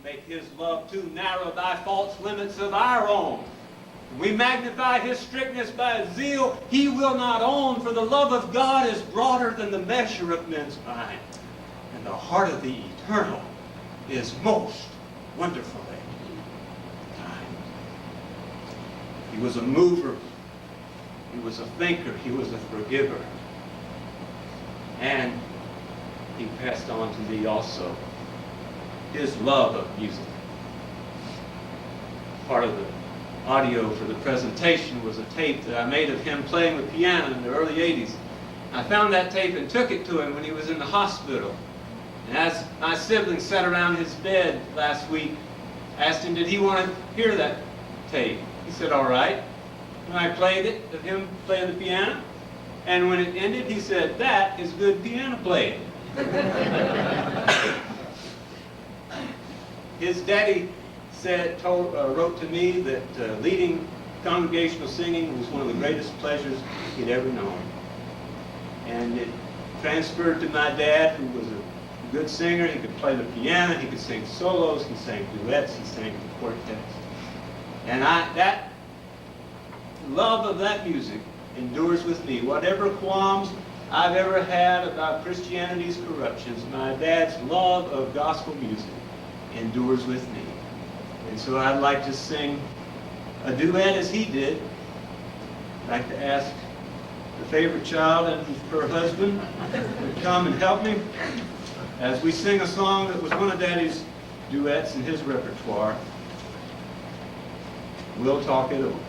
make his love too narrow by false limits of our own. We magnify his strictness by a zeal he will not own, for the love of God is broader than the measure of men's mind, and the heart of the eternal is most wonderfully kind. He was a mover, he was a thinker, he was a forgiver, and he passed on to me also his love of music. Part of the audio for the presentation was a tape that I made of him playing the piano in the early 80s. I found that tape and took it to him when he was in the hospital. And as my siblings sat around his bed last week, I asked him, did he want to hear that tape? He said, all right. And I played it of him playing the piano. And when it ended, he said, that is good piano playing. His daddy wrote to me that leading congregational singing was one of the greatest pleasures he'd ever known. And it transferred to my dad, who was a good singer. He could play the piano, he could sing solos, he sang duets, he sang the quartets. And that love of that music endures with me. Whatever qualms I've ever had about Christianity's corruptions, my dad's love of gospel music endures with me. And so I'd like to sing a duet as he did. I'd like to ask the favorite child and her husband to come and help me as we sing a song that was one of Daddy's duets in his repertoire. We'll talk it over.